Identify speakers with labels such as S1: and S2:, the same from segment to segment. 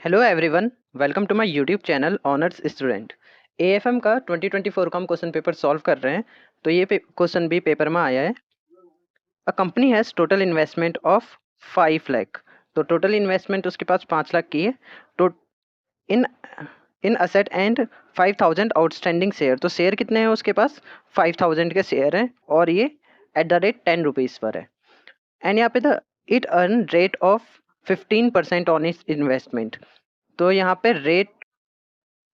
S1: Hello everyone, welcome to my YouTube channel honours student. AFM का 2024 का हम question paper solve कर रहे हैं। तो ये क्वेश्चन भी पेपर में आया है। A company has total investment of 5 lakh. तो टोटल इन्वेस्टमेंट उसके पास 5 लाख की है। तो in in asset and 5000 outstanding share. तो शेयर कितने हैं उसके पास? 5000 के शेयर हैं और ये एट द रेट 10 रुपीज़ पर है। एंड यहाँ पे the it earn rate of 15% on इस इन्वेस्टमेंट। तो यहाँ पे रेट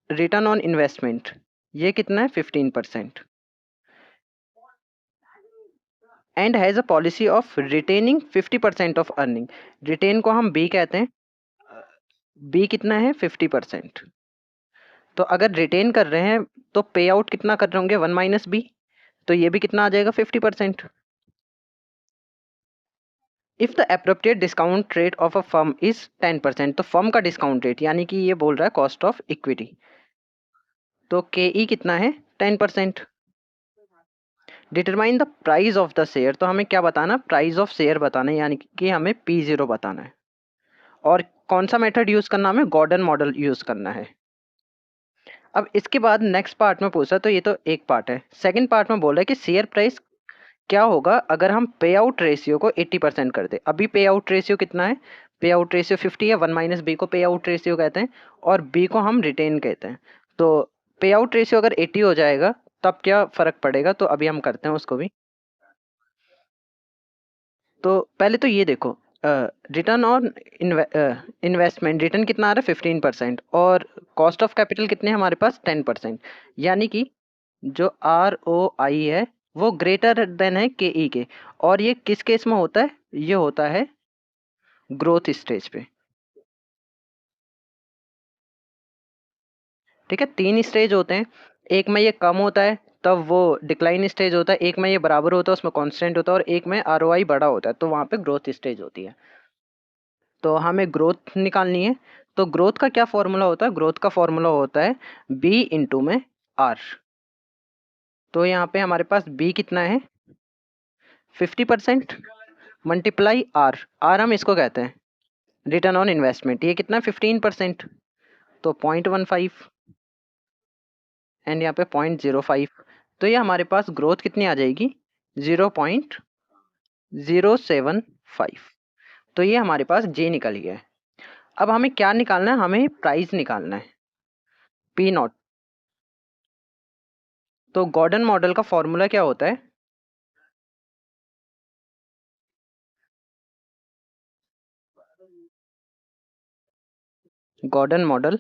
S1: रिटर्न ऑन इन्वेस्टमेंट ये कितना है? 15%। And has a policy of retaining 50% of earning. Retain को हम बी कहते हैं। बी कितना है? 50%। तो अगर रिटेन कर रहे हैं तो पे आउट कितना कर रहे होंगे? 1 माइनस बी। तो ये भी कितना आ जाएगा? 50%। If the appropriate discount rate of a firm is 10%। तो फर्म का डिस्काउंट रेट यानी कि ये बोल रहा है कॉस्ट ऑफ इक्विटी। तो के ई कितना है? 10%। Determine the price of the share. तो हमें क्या बताना? प्राइस ऑफ शेयर बताना है, यानी कि हमें P0 बताना है। और कौन सा मेथड यूज करना? हमें गॉर्डन मॉडल यूज करना है। अब इसके बाद नेक्स्ट पार्ट में पूछा, तो ये तो एक पार्ट है। सेकंड पार्ट में बोल रहा है कि शेयर प्राइस क्या होगा अगर हम पे आउट रेशियो को 80% कर दे। अभी पे आउट रेशियो कितना है? पे आउट रेशियो 50 है। 1 माइनस बी को पे आउट रेशियो कहते हैं और बी को हम रिटेन कहते हैं। तो पे आउट रेशियो अगर 80 हो जाएगा तब क्या फर्क पड़ेगा? तो अभी हम करते हैं उसको भी। तो पहले तो ये देखो, रिटर्न ऑन इन्वेस्टमेंट रिटर्न कितना आ रहा है? 15%। और कॉस्ट ऑफ कैपिटल कितने हैं हमारे पास? 10%। यानी कि जो आर ओ आई है वो ग्रेटर देन है के ई के। और ये किस केस में होता है? ये होता है ग्रोथ स्टेज पे। ठीक है, 3 स्टेज होते हैं। एक में ये कम होता है तब वो डिक्लाइन स्टेज होता है, एक में ये बराबर होता है उसमें कांस्टेंट होता है, और एक में आर ओ आई बड़ा होता है तो वहाँ पे ग्रोथ स्टेज होती है। तो हमें ग्रोथ निकालनी है। तो ग्रोथ का क्या फॉर्मूला होता है? ग्रोथ का फॉर्मूला होता है बी इंटू में आर। तो यहाँ पे हमारे पास बी कितना है? 50% मल्टीप्लाई आर। आर हम इसको कहते हैं रिटर्न ऑन इन्वेस्टमेंट। ये कितना? 15%। तो 0.15 एंड यहाँ पे 0.05। तो ये हमारे पास ग्रोथ कितनी आ जाएगी? 0.075। तो ये हमारे पास जे निकल गया है। अब हमें क्या निकालना है? हमें प्राइस निकालना है, पी नॉट। तो गॉर्डन मॉडल का फॉर्मूला क्या होता है? गॉर्डन मॉडल,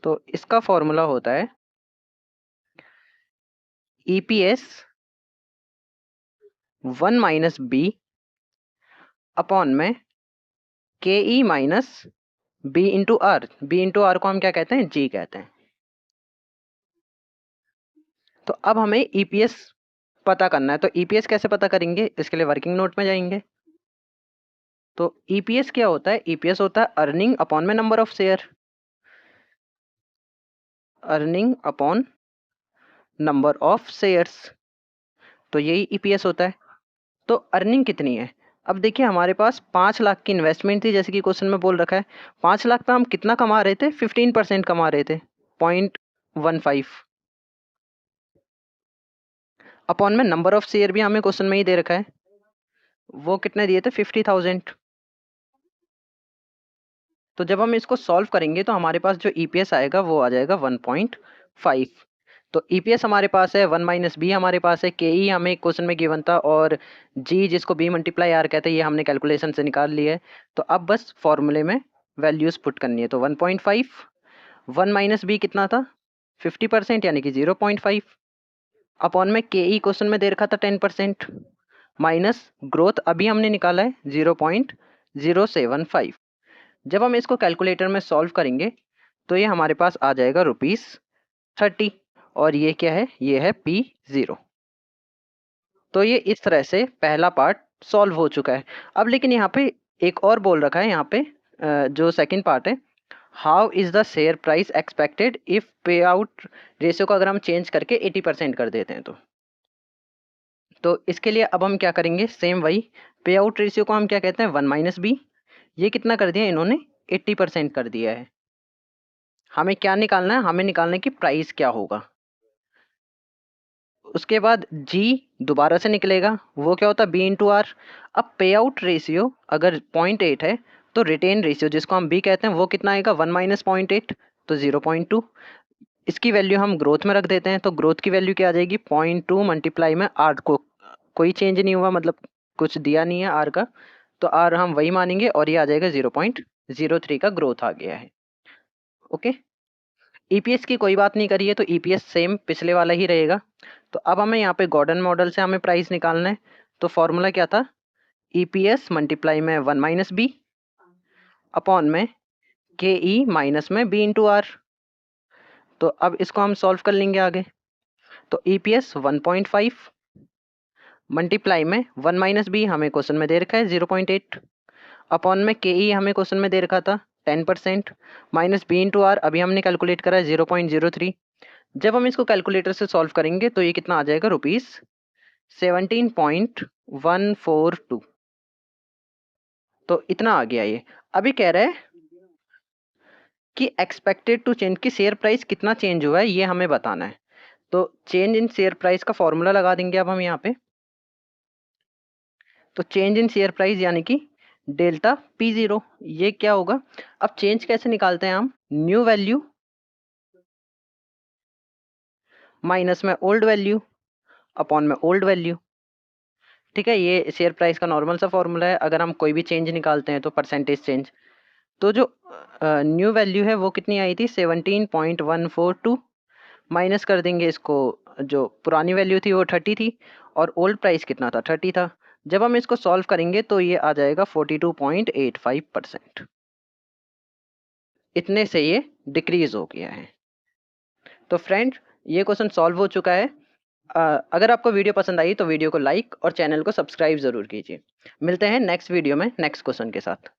S1: तो इसका फॉर्मूला होता है ईपीएस 1 माइनस बी अपॉन में के E minus B into R. B into R को हम क्या कहते हैं? जी कहते हैं। तो अब हमें ईपीएस पता करना है। तो ईपीएस कैसे पता करेंगे? इसके लिए वर्किंग नोट में जाएंगे। तो ईपीएस क्या होता है? ईपीएस होता है अर्निंग अपॉन में number of share. Earning upon number of shares. तो यही ईपीएस होता है। तो अर्निंग कितनी है? अब देखिए हमारे पास 5 लाख की इन्वेस्टमेंट थी, जैसे कि क्वेश्चन में बोल रखा है। 5 लाख पे हम कितना कमा रहे थे? 15% कमा रहे थे, 0.15। अपॉन में नंबर ऑफ शेयर भी हमें क्वेश्चन में ही दे रखा है। वो कितने दिए थे? 50,000। तो जब हम इसको सॉल्व करेंगे तो हमारे पास जो ईपीएस आएगा वो आ जाएगा 1.5। तो ईपीएस हमारे पास है, 1 माइनस बी हमारे पास है, के ई हमें क्वेश्चन में गिवन था, और जी जिसको बी मल्टीप्लाई आर कहते हैं ये हमने कैलकुलेशन से निकाल लिया है। तो अब बस फॉर्मूले में वैल्यूज पुट करनी है। तो 1.5, 1 माइनस बी कितना था? 50% यानी कि 0.5, अपॉन में के ई क्वेश्चन में दे रखा था 10%, माइनस ग्रोथ अभी हमने निकाला है 0.075। जब हम इसको कैलकुलेटर में सॉल्व करेंगे तो ये हमारे पास आ जाएगा ₹30। और ये क्या है? ये है P0। तो ये इस तरह से पहला पार्ट सॉल्व हो चुका है। अब लेकिन यहाँ पे एक और बोल रखा है, यहाँ पे जो सेकंड पार्ट है, how is the share price expected if पे आउट रेशियो को अगर हम चेंज करके 80% कर देते हैं तो इसके लिए अब हम क्या करेंगे? सेम वही पे आउट रेशियो को हम क्या कहते हैं? 1 माइनस बी। ये कितना कर दिया इन्होंने? 80% कर दिया है। हमें क्या निकालना है? हमें निकालना है कि प्राइस क्या होगा। उसके बाद जी दोबारा से निकलेगा, वो क्या होता है? B into R. अब पे आउट रेशियो अगर 0.8 है तो रिटेन रेशियो जिसको हम बी कहते हैं वो कितना आएगा? 1 माइनस 0.8 तो 0.2। इसकी वैल्यू हम ग्रोथ में रख देते हैं तो ग्रोथ की वैल्यू क्या आ जाएगी? 0.2 मल्टीप्लाई में आर को कोई चेंज नहीं हुआ, मतलब कुछ दिया नहीं है आर का, तो आर हम वही मानेंगे और ये आ जाएगा 0.03 का ग्रोथ आ गया है। ओके, ईपीएस की कोई बात नहीं करिए तो ईपीएस सेम पिछले वाला ही रहेगा। तो अब हमें यहाँ पे गॉर्डन मॉडल से हमें प्राइस निकालना है। तो फॉर्मूला क्या था? ईपीएस मल्टीप्लाई में 1 माइनस बी अपॉन में के ई माइनस में बी इंटू आर। तो अब इसको हम सॉल्व कर लेंगे आगे। तो ईपीएस 1.5 मल्टीप्लाई में 1 माइनस बी हमें क्वेश्चन में दे रखा है 0.8 अपॉन में के ई हमें क्वेश्चन में दे रखा था 10% माइनस बी इंटू आर अभी हमने कैलकुलेट करा है 0.03। जब हम इसको कैलकुलेटर से सॉल्व करेंगे तो ये कितना आ जाएगा? ₹17.142। तो इतना आ गया ये। अभी कह रहा है कि एक्सपेक्टेड टू चेंज की शेयर प्राइस कितना चेंज हुआ है ये हमें बताना है। तो चेंज इन शेयर प्राइस का फॉर्मूला लगा देंगे अब हम यहाँ पे। तो चेंज इन शेयर प्राइस यानी कि डेल्टा P0 ये क्या होगा? अब चेंज कैसे निकालते हैं हम? न्यू वैल्यू माइनस में ओल्ड वैल्यू अपॉन में ओल्ड वैल्यू। ठीक है, ये शेयर प्राइस का नॉर्मल सा फॉर्मूला है। अगर हम कोई भी चेंज निकालते हैं तो परसेंटेज चेंज। तो जो न्यू वैल्यू है वो कितनी आई थी? 17.142 माइनस कर देंगे इसको, जो पुरानी वैल्यू थी वो 30 थी और ओल्ड प्राइस कितना था? 30 था। जब हम इसको सॉल्व करेंगे तो ये आ जाएगा 42.85%। इतने से ये डिक्रीज हो गया है। तो फ्रेंड ये क्वेश्चन सॉल्व हो चुका है। अगर आपको वीडियो पसंद आई तो वीडियो को लाइक और चैनल को सब्सक्राइब ज़रूर कीजिए। मिलते हैं नेक्स्ट वीडियो में नेक्स्ट क्वेश्चन के साथ।